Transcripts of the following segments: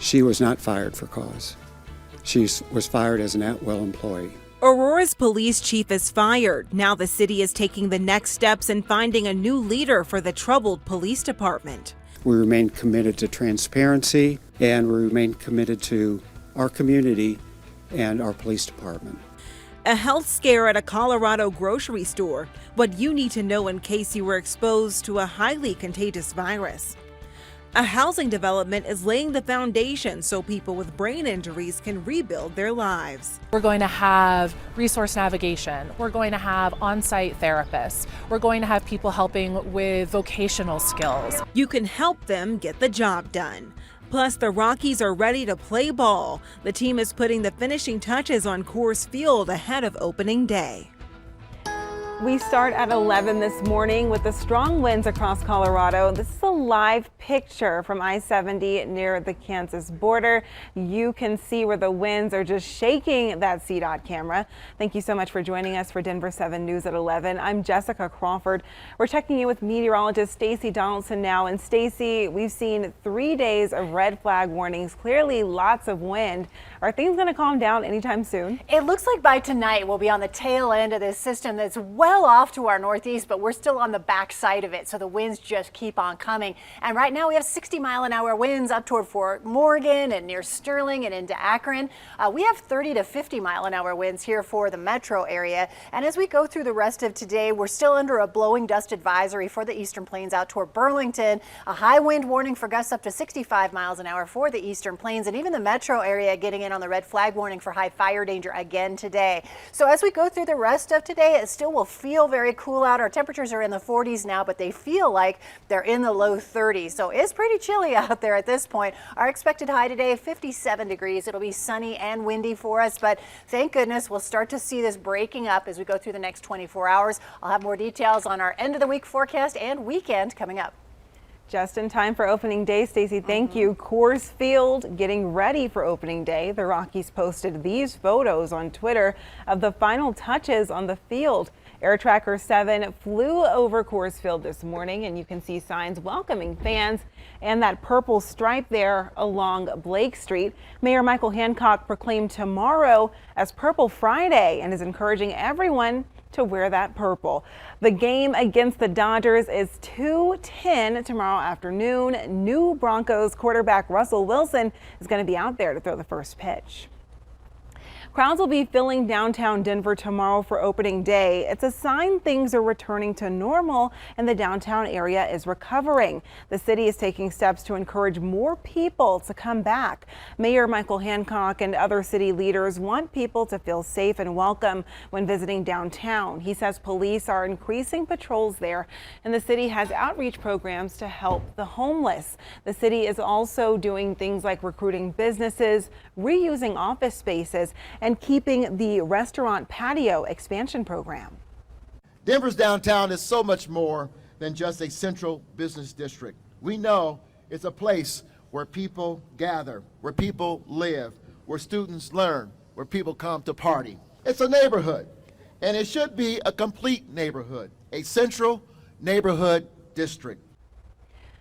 She was not fired for cause. She was fired as an at-will employee. Aurora's police chief is fired. Now the city is taking the next steps in finding a new leader for the troubled police department. We remain committed to transparency, and we remain committed to our community and our police department. A health scare at a Colorado grocery store. What you need to know in case you were exposed to a highly contagious virus. A housing development is laying the foundation so people with brain injuries can rebuild their lives. We're going to have resource navigation. We're going to have on-site therapists. We're going to have people helping with vocational skills. You can help them get the job done. Plus, the Rockies are ready to play ball. The team is putting the finishing touches on Coors Field ahead of opening day. We start at 11 this morning with the strong winds across Colorado. This is a live picture from I-70 near the Kansas border. You can see where the winds are just shaking that CDOT camera. Thank you so much for joining us for Denver 7 News at 11. I'm Jessica Crawford. We're checking in with meteorologist Stacy Donaldson now. And Stacy, we've seen 3 days of red flag warnings, clearly lots of wind. Are things going to calm down anytime soon? It looks like by tonight we'll be on the tail end of this system that's well off to our northeast, but we're still on the back side of it, so the winds just keep on coming. And right now we have 60-mile-an-hour winds up toward Fort Morgan and near Sterling and into Akron. We have 30 to 50-mile-an-hour winds here for the metro area. And as we go through the rest of today, we're still under a blowing dust advisory for the eastern plains out toward Burlington, a high wind warning for gusts up to 65 miles an hour for the eastern plains, and even the metro area getting in on the red flag warning for high fire danger again today. So as we go through the rest of today, it still will feel very cool out. Our temperatures are in the 40s now, but they feel like they're in the low 30s. So it's pretty chilly out there at this point. Our expected high today, 57 degrees. It'll be sunny and windy for us, but thank goodness we'll start to see this breaking up as we go through the next 24 hours. I'll have more details on our end of the week forecast and weekend coming up. Just in time for opening day, Stacy, thank you. Coors Field getting ready for opening day. The Rockies posted these photos on Twitter of the final touches on the field. Air Tracker 7 flew over Coors Field this morning, and you can see signs welcoming fans and that purple stripe there along Blake Street. Mayor Michael Hancock proclaimed tomorrow as Purple Friday and is encouraging everyone to wear that purple. The game against the Dodgers is 2:10 tomorrow afternoon. New Broncos quarterback Russell Wilson is going to be out there to throw the first pitch. Crowds will be filling downtown Denver tomorrow for opening day. It's a sign things are returning to normal and the downtown area is recovering. The city is taking steps to encourage more people to come back. Mayor Michael Hancock and other city leaders want people to feel safe and welcome when visiting downtown. He says police are increasing patrols there, and the city has outreach programs to help the homeless. The city is also doing things like recruiting businesses, reusing office spaces, and keeping the restaurant patio expansion program. Denver's downtown is so much more than just a central business district. We know it's a place where people gather, where people live, where students learn, where people come to party. It's a neighborhood, and it should be a complete neighborhood, a central neighborhood district.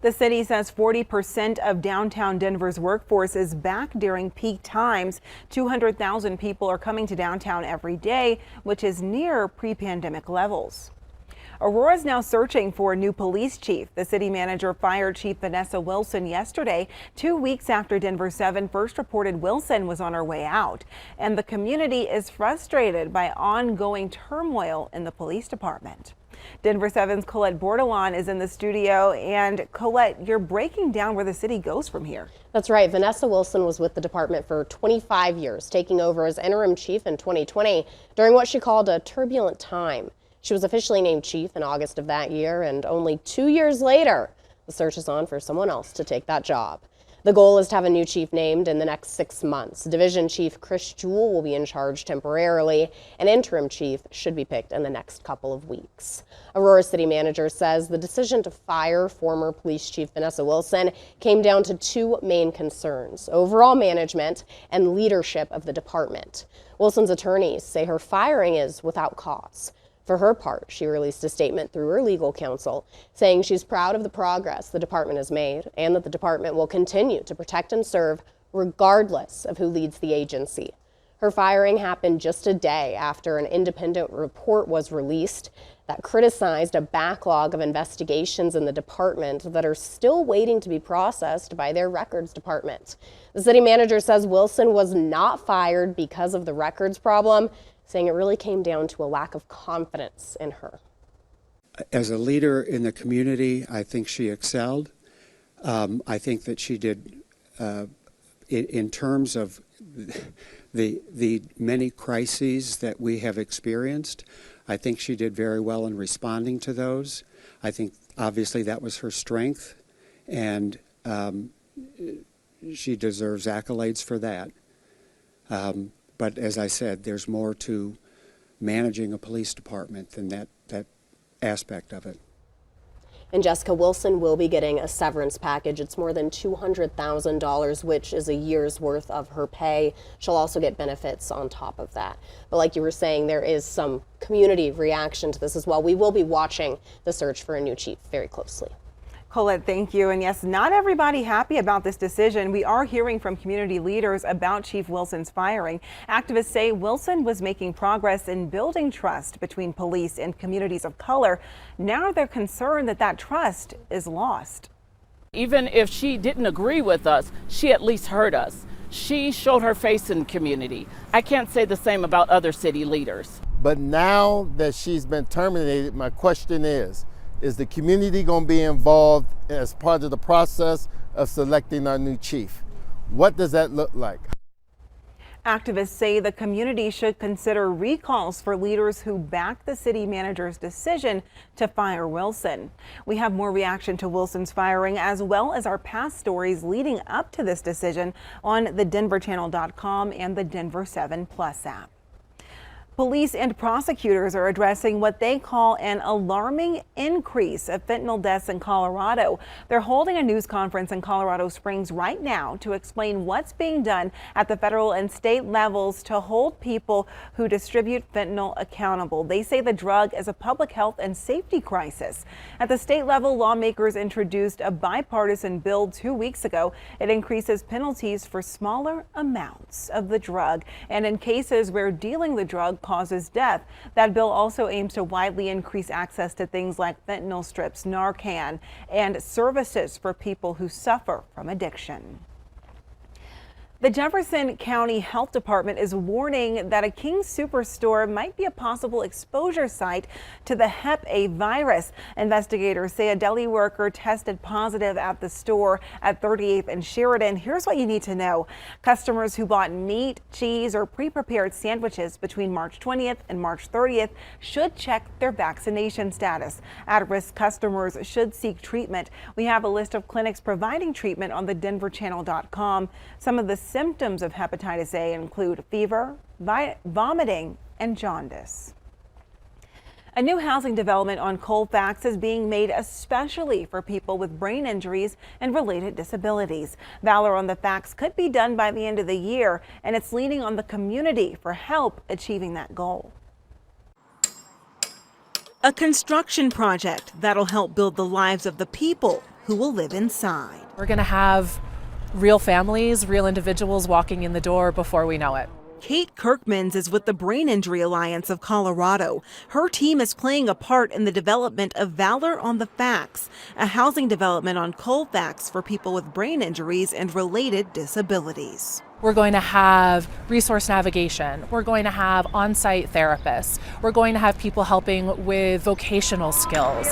The city says 40% of downtown Denver's workforce is back during peak times. 200,000 people are coming to downtown every day, which is near pre-pandemic levels. Aurora is now searching for a new police chief. The city manager fired Chief Vanessa Wilson yesterday, 2 weeks after Denver 7 first reported Wilson was on her way out. And the community is frustrated by ongoing turmoil in the police department. Denver 7's Colette Bordelon is in the studio. And Colette, you're breaking down where the city goes from here. That's right. Vanessa Wilson was with the department for 25 years, taking over as interim chief in 2020 during what she called a turbulent time. She was officially named chief in August of that year, and only 2 years later, the search is on for someone else to take that job. The goal is to have a new chief named in the next 6 months. Division Chief Chris Jewell will be in charge temporarily. An interim chief should be picked in the next couple of weeks. Aurora City Manager says the decision to fire former Police Chief Vanessa Wilson came down to two main concerns: overall management and leadership of the department. Wilson's attorneys say her firing is without cause. For her part, she released a statement through her legal counsel saying she's proud of the progress the department has made and that the department will continue to protect and serve regardless of who leads the agency. Her firing happened just a day after an independent report was released that criticized a backlog of investigations in the department that are still waiting to be processed by their records department. The city manager says Wilson was not fired because of the records problem, saying it really came down to a lack of confidence in her. As a leader in the community, I think she excelled. I think that she did, in terms of the many crises that we have experienced, I think she did very well in responding to those. I think obviously that was her strength, and she deserves accolades for that. But as I said, there's more to managing a police department than that aspect of it. And Jessica, Wilson will be getting a severance package. It's more than $200,000, which is a year's worth of her pay. She'll also get benefits on top of that. But like you were saying, there is some community reaction to this as well. We will be watching the search for a new chief very closely. Colette, thank you. And yes, not everybody happy about this decision. We are hearing from community leaders about Chief Wilson's firing. Activists say Wilson was making progress in building trust between police and communities of color. Now they're concerned that that trust is lost. Even if she didn't agree with us, she at least heard us. She showed her face in the community. I can't say the same about other city leaders. But now that she's been terminated, my question is the community going to be involved as part of the process of selecting our new chief? What does that look like? Activists say the community should consider recalls for leaders who back the city manager's decision to fire Wilson. We have more reaction to Wilson's firing as well as our past stories leading up to this decision on thedenverchannel.com and the Denver 7 Plus app. Police and prosecutors are addressing what they call an alarming increase of fentanyl deaths in Colorado. They're holding a news conference in Colorado Springs right now to explain what's being done at the federal and state levels to hold people who distribute fentanyl accountable. They say the drug is a public health and safety crisis. At the state level, lawmakers introduced a bipartisan bill 2 weeks ago. It increases penalties for smaller amounts of the drug and in cases where dealing the drug causes death. That bill also aims to widely increase access to things like fentanyl strips, Narcan, and services for people who suffer from addiction. The Jefferson County Health Department is warning that a King Superstore might be a possible exposure site to the Hep A virus. Investigators say a deli worker tested positive at the store at 38th and Sheridan. Here's what you need to know. Customers who bought meat, cheese, or pre-prepared sandwiches between March 20th and March 30th should check their vaccination status. At-risk customers should seek treatment. We have a list of clinics providing treatment on thedenverchannel.com. Some of the symptoms of hepatitis A include fever, vomiting, and jaundice. A new housing development on Colfax is being made especially for people with brain injuries and related disabilities. Valor on the Facts could be done by the end of the year, and it's leaning on the community for help achieving that goal. A construction project that'll help build the lives of the people who will live inside. We're going to have real families, real individuals walking in the door before we know it. Kate Kirkmans is with the Brain Injury Alliance of Colorado. Her team is playing a part in the development of Valor on the Facts, a housing development on Colfax for people with brain injuries and related disabilities. We're going to have resource navigation. We're going to have on-site therapists. We're going to have people helping with vocational skills.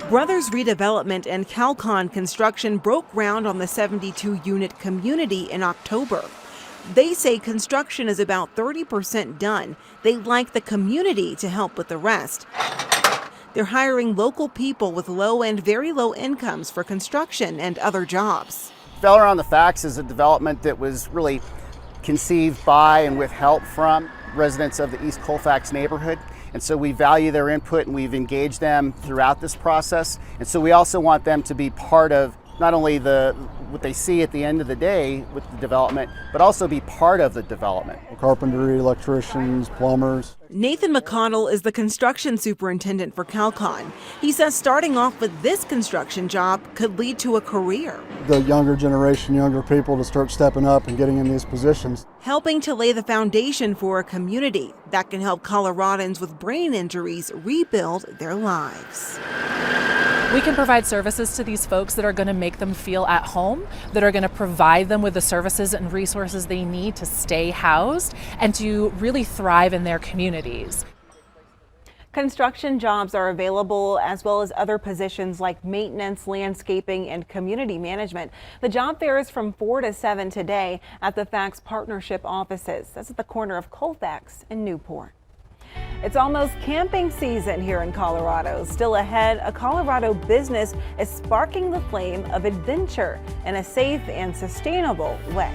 Brothers Redevelopment and Calcon Construction broke ground on the 72-unit community in October. They say construction is about 30% done. They'd like the community to help with the rest. They're hiring local people with low and very low incomes for construction and other jobs. Valor on the Facts is a development that was really conceived by and with help from residents of the East Colfax neighborhood. And so we value their input and we've engaged them throughout this process. And so we also want them to be part of not only the what they see at the end of the day with the development, but also be part of the development. Carpentry, electricians, plumbers. Nathan McConnell is the construction superintendent for Calcon. He says starting off with this construction job could lead to a career. The younger generation, younger people to start stepping up and getting in these positions. Helping to lay the foundation for a community that can help Coloradans with brain injuries rebuild their lives. We can provide services to these folks that are going to make them feel at home, that are going to provide them with the services and resources they need to stay housed and to really thrive in their communities. Construction jobs are available as well as other positions like maintenance, landscaping, and community management. The job fair is from 4 to 7 today at the Fax Partnership offices. That's at the corner of Colfax and Newport. It's almost camping season here in Colorado. Still ahead, a Colorado business is sparking the flame of adventure in a safe and sustainable way.